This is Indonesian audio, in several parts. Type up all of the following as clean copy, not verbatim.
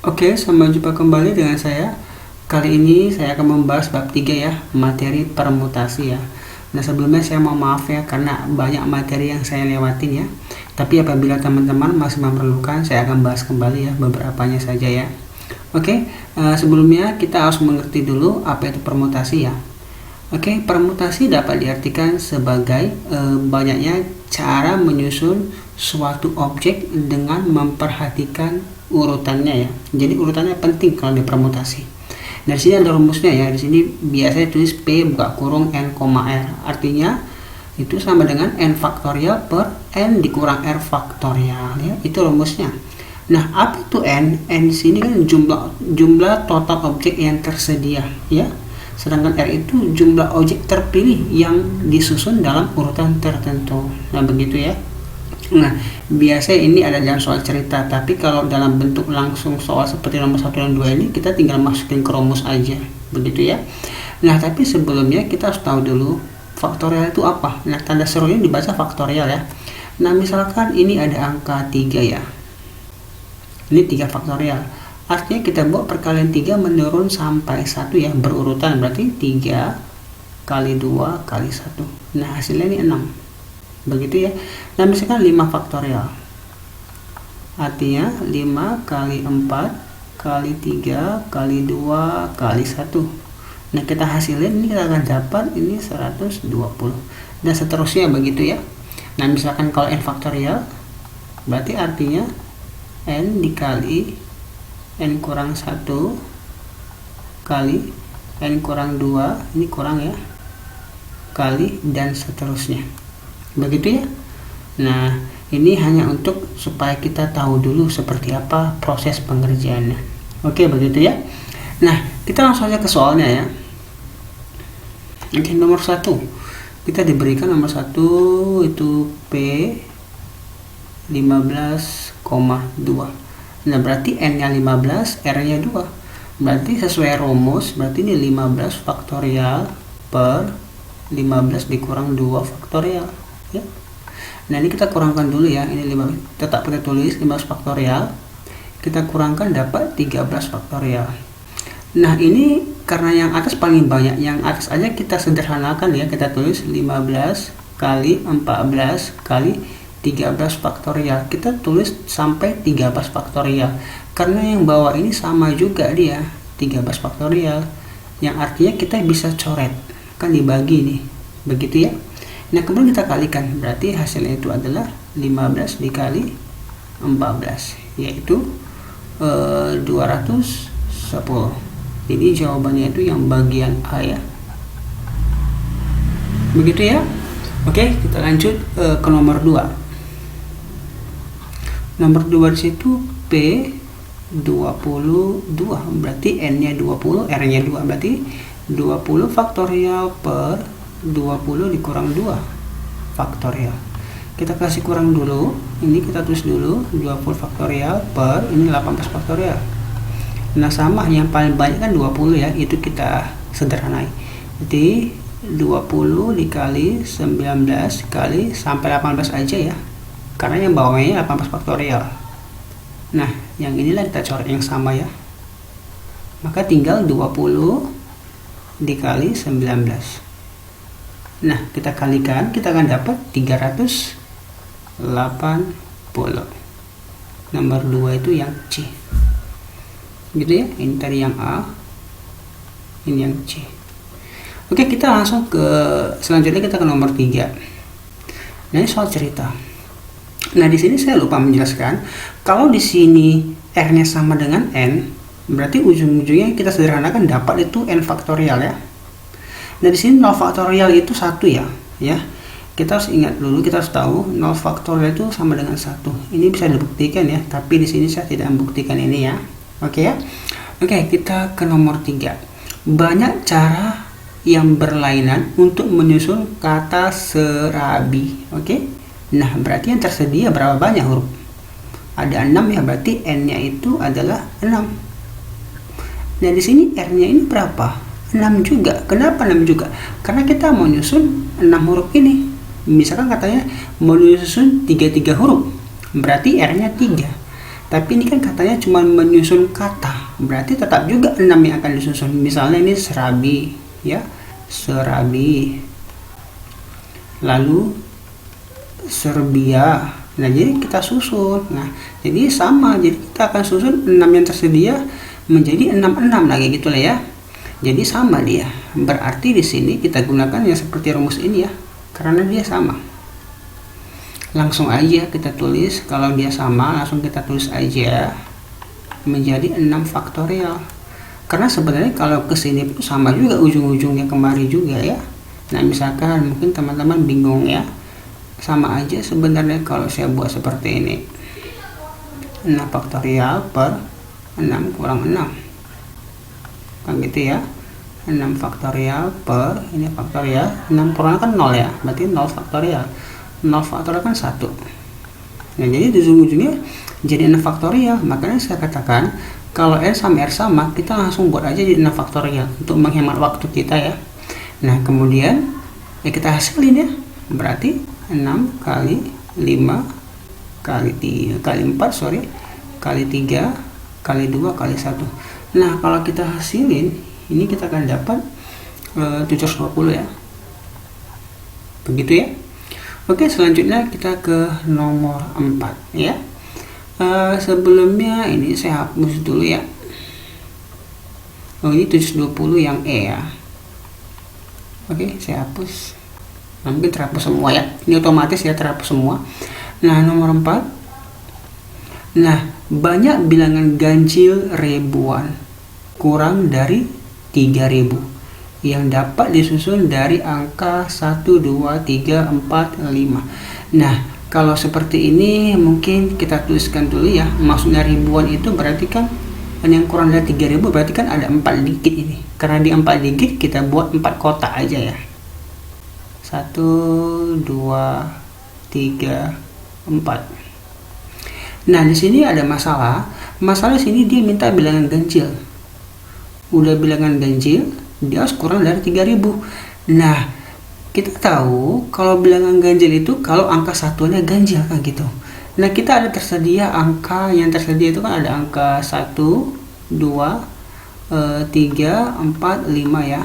Oke, sampai jumpa kembali dengan saya. Kali ini saya akan membahas bab 3 ya, materi permutasi ya. Nah, sebelumnya saya mau maaf ya karena banyak materi yang saya lewatin ya. Tapi apabila teman-teman masih memerlukan, saya akan bahas kembali ya beberapanya saja ya. Oke, sebelumnya kita harus mengerti dulu apa itu permutasi ya. Oke, permutasi dapat diartikan sebagai banyaknya cara menyusun suatu objek dengan memperhatikan urutannya ya. Jadi urutannya penting kalau di permutasi. Dari sini ada rumusnya ya. Di sini biasanya tulis P buka kurung N, R. Artinya itu sama dengan N faktorial per N dikurang R faktorial ya. Itu rumusnya. Nah, apa itu N? N di sini kan jumlah total objek yang tersedia ya. Sedangkan R itu jumlah objek terpilih yang disusun dalam urutan tertentu. Nah, begitu ya. Nah, biasanya ini ada dalam soal cerita, tapi kalau dalam bentuk langsung soal seperti nomor 1 dan 2 ini, kita tinggal masukin ke rumus aja. Begitu ya. Nah, tapi sebelumnya kita harus tahu dulu faktorial itu apa. Nah, tanda serunya dibaca faktorial ya. Nah, misalkan ini ada angka 3 ya. Ini 3 faktorial. Artinya kita buat perkalian 3 menurun sampai 1 ya, berurutan. Berarti 3 kali 2 kali 1. Nah, hasilnya ini 6. Begitu ya. Nah, misalkan 5 faktorial. Artinya 5 kali 4 kali 3 kali 2 kali 1. Nah, kita hasilin ini kita akan dapat ini 120. Dan seterusnya begitu ya. Nah, misalkan kalau n faktorial berarti artinya n dikali N kurang 1 kali N kurang 2, ini kurang ya, kali dan seterusnya. Begitu ya. Nah, ini hanya untuk supaya kita tahu dulu seperti apa proses pengerjaannya. Oke, begitu ya. Nah, kita langsung aja ke soalnya ya. Oke, nomor 1. Kita diberikan nomor 1 itu P 15,2. Nah, berarti N-nya 15, R-nya 2. Berarti sesuai rumus, berarti ini 15 faktorial per 15 dikurang 2 faktorial. Ya. Nah, ini kita kurangkan dulu ya. Ini 5, tetap kita tulis 15 faktorial. Kita kurangkan dapat 13 faktorial. Nah, ini karena yang atas paling banyak. Yang atas aja kita sederhanakan ya. Kita tulis 15 kali 14 kali 13 faktorial. Kita tulis sampai 13 faktorial karena yang bawah ini sama juga dia 13 faktorial, yang artinya kita bisa coret kan dibagi nih, begitu ya. Nah, kemudian kita kalikan, berarti hasilnya itu adalah 15 dikali 14 yaitu 210. Ini jawabannya itu yang bagian A ya, begitu ya. Oke, kita lanjut ke nomor 2. Nomor 2 di situ P 22, berarti N-nya 20, R-nya 2, berarti 20 faktorial per 20 dikurang 2 faktorial. Kita kasih kurang dulu, ini kita tulis dulu 20 faktorial per ini 18 faktorial. Nah, sama yang paling banyak kan 20 ya, itu kita sederhanai. Jadi 20 dikali 19 kali sampai 18 aja ya. Karena yang bawahnya 18 faktorial. Nah, yang inilah kita coret yang sama ya. Maka tinggal 20 dikali 19. Nah, kita kalikan, kita akan dapat 380. Nomor 2 itu yang C. Gitu ya. Ini tadi yang A. Ini yang C. Oke, kita langsung ke selanjutnya, kita ke nomor 3. Nah, ini soal cerita. Nah, di sini saya lupa menjelaskan, kalau di sini R-nya sama dengan N, berarti ujung-ujungnya kita sederhanakan dapat itu N faktorial ya. Nah, di sini 0 faktorial itu 1 ya. Ya. Kita harus ingat dulu, kita harus tahu 0 faktorial itu sama dengan 1. Ini bisa dibuktikan ya, tapi di sini saya tidak membuktikan ini ya. Oke ya. Oke, kita ke nomor 3. Banyak cara yang berlainan untuk menyusun kata serabi. Oke. Nah, berarti yang tersedia berapa banyak huruf? Ada 6 ya, berarti N-nya itu adalah 6. Nah, di sini R-nya ini berapa? 6 juga. Kenapa 6 juga? Karena kita mau nyusun 6 huruf ini. Misalkan katanya mau nyusun 33 huruf, berarti R-nya 3. Tapi ini kan katanya cuma menyusun kata, berarti tetap juga 6 yang akan disusun. Misalnya ini serabi, ya, serabi. Lalu Serbia. Nah, jadi kita susun. Nah, jadi sama. Jadi kita akan susun 6 yang tersedia menjadi 6 lagi gitu lah ya. Jadi sama dia. Berarti di sini kita gunakan yang seperti rumus ini ya. Karena dia sama. Langsung aja kita tulis, kalau dia sama langsung kita tulis aja menjadi 6 faktorial. Karena sebenarnya kalau ke sini sama juga ujung-ujungnya kemari juga ya. Nah, misalkan mungkin teman-teman bingung ya. Sama aja sebenarnya kalau saya buat seperti ini. 6 faktorial per 6 kurang 6. Kan gitu ya. 6 faktorial per ini faktorial, 6 kurang kan 0 ya. Berarti 0 faktorial. 0 faktorial kan 1. Nah, jadi di ujung-ujungnya jadi 6 faktorial. Makanya saya katakan kalau N sama R sama, kita langsung buat aja jadi 6 faktorial untuk menghemat waktu kita ya. Nah, kemudian ya kita hasilin ya. Berarti 6 kali 5 kali 3 kali 4 kali 3 kali 2 kali 1. Nah, kalau kita hasilin ini kita akan dapat 720 ya. Begitu ya. Oke, selanjutnya kita ke nomor 4 ya. Sebelumnya ini saya hapus dulu ya. Oh, ini 720 yang E ya. Oke, saya hapus. Nah, mungkin terhapus semua ya. Ini otomatis ya terhapus semua. Nah, nomor 4. Nah, banyak bilangan ganjil ribuan kurang dari 3000 yang dapat disusun dari angka 1, 2, 3, 4, 5. Nah, kalau seperti ini mungkin kita tuliskan dulu ya. Maksudnya ribuan itu berarti kan yang kurang dari 3000 berarti kan ada 4 digit ini. Karena di 4 digit kita buat 4 kotak aja ya. 1, 2, 3, 4. Nah, di sini ada masalah. Masalah sini dia minta bilangan ganjil. Udah bilangan ganjil, dia harus kurang dari 3000. Nah, kita tahu kalau bilangan ganjil itu kalau angka satuannya ganjil kan gitu. Nah, kita ada tersedia angka yang tersedia itu kan ada angka 1, 2, 3, 4, 5 ya.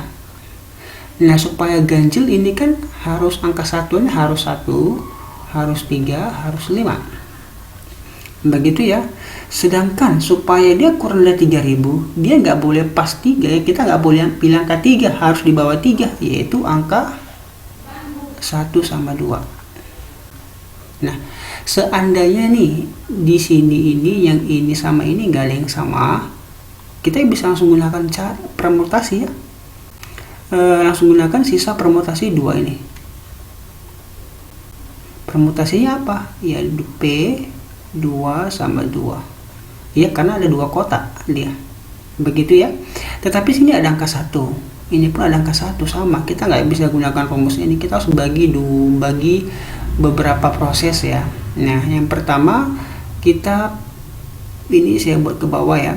Nah, supaya ganjil ini kan harus angka satuannya harus 1, harus 3, harus 5. Begitu ya. Sedangkan supaya dia kurang dari 3000, dia nggak boleh pas 3 ya. Kita nggak boleh pilih angka 3, harus di bawah 3, yaitu angka 1 sama 2. Nah, seandainya nih di sini ini yang ini sama ini nggak ada yang sama, kita bisa langsung gunakan cara permutasi ya. Langsung gunakan sisa permutasi 2 ini. Permutasinya apa? Ya P 2 sama 2 ya, karena ada 2 kotak dia. Begitu ya. Tetapi sini ada angka 1, ini pun ada angka 1 sama. Kita nggak bisa gunakan rumus ini, kita harus bagi beberapa proses ya. Nah, yang pertama kita ini saya buat ke bawah ya.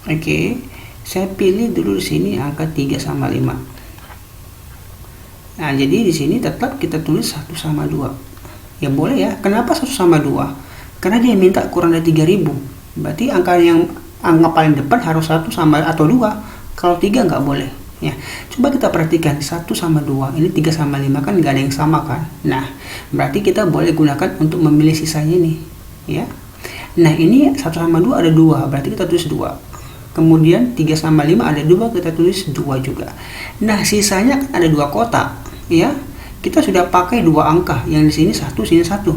Oke, saya pilih dulu di sini angka 3 sama 5. Nah, jadi di sini tetap kita tulis 1 sama 2. Ya boleh ya. Kenapa 1 sama 2? Karena dia minta kurang dari 3000. Berarti angka paling depan harus 1 sama atau 2. Kalau 3 nggak boleh. Ya, coba kita perhatikan 1 sama 2. Ini 3 sama 5 kan nggak ada yang sama kan. Nah, berarti kita boleh gunakan untuk memilih sisanya ini. Ya. Nah, ini 1 sama 2 ada 2. Berarti kita tulis 2. Kemudian 3 sama 5 ada 2, kita tulis 2 juga. Nah, sisanya kan ada 2 kotak. Ya, kita sudah pakai 2 angka, yang di sini 1, sini 1.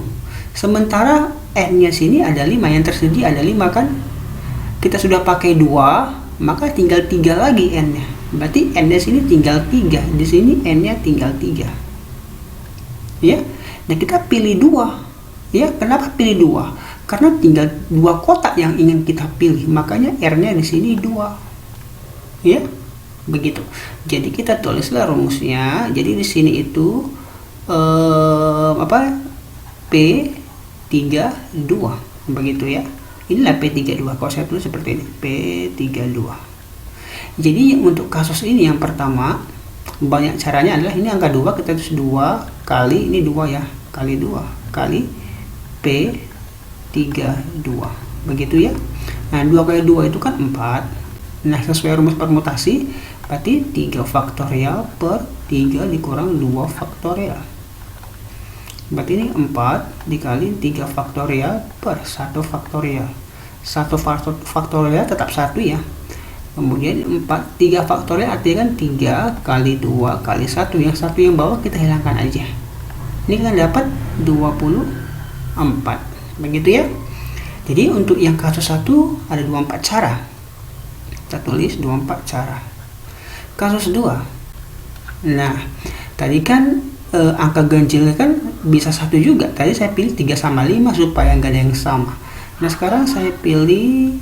Sementara N-nya sini ada 5, yang tersedia ada 5 kan. Kita sudah pakai 2, maka tinggal 3 lagi N-nya. Berarti N-nya sini tinggal 3, di sini N-nya tinggal 3. Ya. Nah, kita pilih 2. Ya, kenapa pilih 2? Karena tinggal 2 kotak yang ingin kita pilih, makanya R-nya di sini 2. Ya. Begitu. Jadi kita tulislah rumusnya. Jadi di sini itu P32 begitu ya. Inilah P32. Kalau saya tulis seperti ini, P32. Jadi untuk kasus ini yang pertama banyak caranya adalah ini angka 2 kita tulis 2 kali ini 2 ya, kali 2 kali P32 begitu ya. Nah 2 kali 2 itu kan 4. Nah sesuai rumus permutasi berarti 3 faktorial per 3 dikurang 2 faktorial, berarti ini 4 dikali 3 faktorial per 1 faktorial. 1 faktorial tetap 1 ya. Kemudian 3 faktorial artinya kan 3 kali 2 kali 1. Yang 1 yang bawah kita hilangkan aja. Ini kan dapat 24. Begitu ya. Jadi untuk yang kasus 1 ada 24 cara. Kita tulis 24 cara. Kasus 2. Nah, tadi kan angka ganjil kan bisa 1 juga. Tadi saya pilih 3 sama 5 supaya nggak ada yang sama. Nah, sekarang saya pilih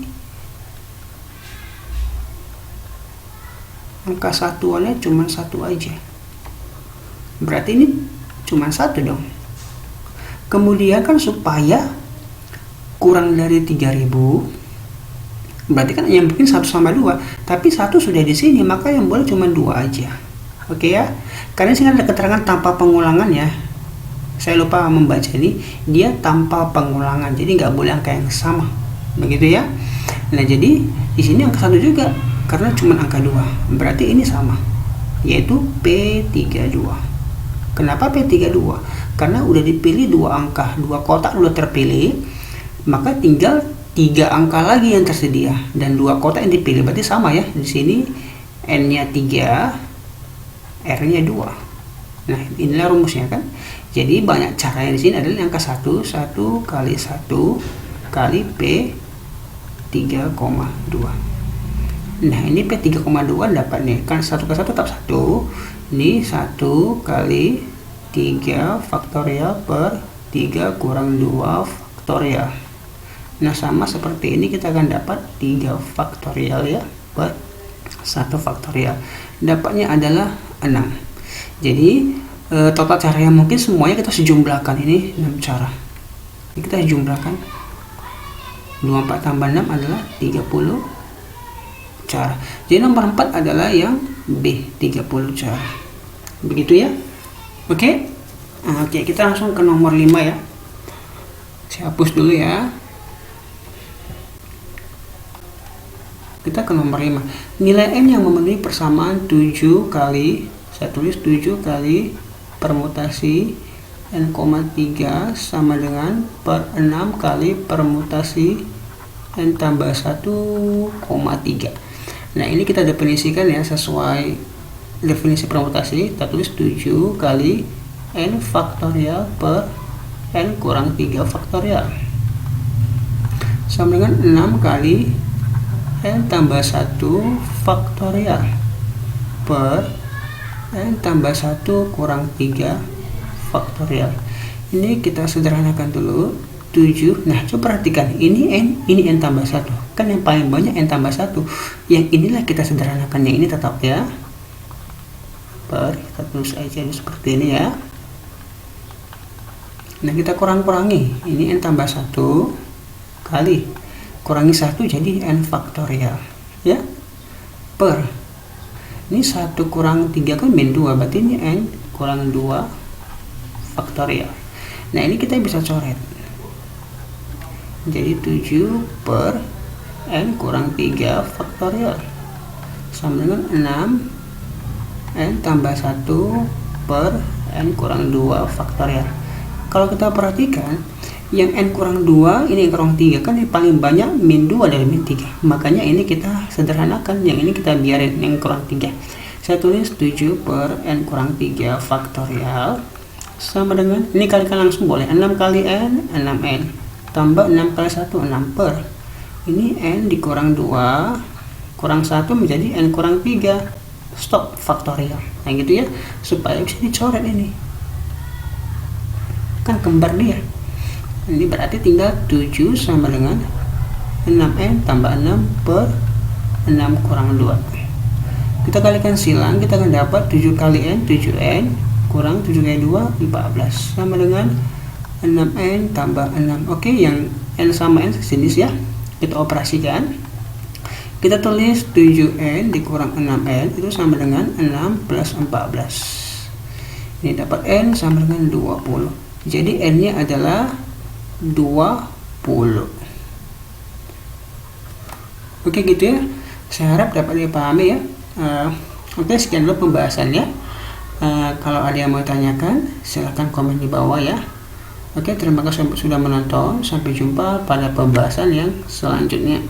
angka satuannya cuma 1 aja, berarti ini cuma 1 dong. Kemudian kan supaya kurang dari 3000, berarti kan yang mungkin 1 sama 2, tapi 1 sudah di sini, maka yang boleh cuma 2 aja. Oke ya, karena sini ada keterangan tanpa pengulangan ya, saya lupa membaca ini, dia tanpa pengulangan, jadi nggak boleh angka yang sama, begitu ya. Nah jadi di sini angka 1 juga karena cuma angka 2, berarti ini sama, yaitu P32. Kenapa P32? Karena udah dipilih 2 angka, 2 kotak udah terpilih, maka tinggal 3 angka lagi yang tersedia dan 2 kotak yang dipilih, berarti sama ya. Di sini N-nya 3, R-nya 2. Nah inilah rumusnya kan. Jadi banyak caranya di sini adalah angka 1 kali 1 kali P3,2. Nah ini P3,2 dapat nih, kan 1 ke 1 tetap 1. Ini 1 kali 3 faktorial per 3 kurang 2 faktorial. Nah sama seperti ini kita akan dapat 3 faktorial ya per 1 faktorial. Dapatnya adalah 6. Jadi total cara yang mungkin semuanya kita sejumlahkan, ini 6 cara. Ini kita jumlahkan 24 tambah 6 adalah 30 cara. Jadi nomor 4 adalah yang B, 30 cara. Begitu ya. Oke. Nah, oke, kita langsung ke nomor 5 ya. Saya hapus dulu ya. Kita ke nomor 5. Nilai N yang memenuhi persamaan 7 kali, saya tulis 7 kali permutasi N,3 sama dengan per 6 kali permutasi N tambah 1,3. Nah ini kita definisikan ya sesuai definisi permutasi. Kita tulis 7 kali N faktorial per N kurang 3 faktorial sama dengan 6 kali N tambah 1 faktorial per N tambah 1 kurang 3 faktorial. Ini kita sederhanakan dulu. 7, nah coba perhatikan, ini N tambah 1, kan yang paling banyak N tambah 1, yang inilah kita sederhanakan, yang ini tetap ya, kita tulis aja seperti ini ya. Nah kita kurang-kurangi, ini N tambah 1 kali kurangi 1 jadi N faktorial ya, per ini 1 kurang 3 kan min 2, berarti ini N kurang 2 faktorial. Nah ini kita bisa coret, jadi 7 per N kurang 3 faktorial sama dengan 6 N tambah 1 per N kurang 2 faktorial. Kalau kita perhatikan yang N kurang 2 ini yang kurang 3 kan yang paling banyak min 2 dari min 3, makanya ini kita sederhanakan, yang ini kita biarin yang kurang 3. Saya tulis 7 per N kurang 3 faktorial sama dengan, ini kalikan langsung boleh, 6 kali N 6N tambah 6 kali 1 6 per ini N dikurang 2 kurang 1 menjadi N kurang 3, stop faktorial. Nah gitu ya, supaya bisa dicoret, ini kan kembar dia. Ini berarti tinggal 7 sama dengan 6N tambah 6 per 6 kurang 2. Kita kalikan silang, kita akan dapat 7 kali N 7N kurang 7 kali 2 14 sama dengan 6N tambah 6. Oke, yang N sama N sejenis ya, kita operasikan. Kita tulis 7N dikurang 6N itu sama dengan 6 plus 14. Ini dapat N sama dengan 20. Jadi N-nya adalah 20. Oke gitu ya. Saya harap dapat dipahami ya. Oke, sekian dulu pembahasannya. Kalau ada yang mau tanyakan, silahkan komen di bawah ya. Oke, terima kasih sudah menonton. Sampai jumpa pada pembahasan yang selanjutnya.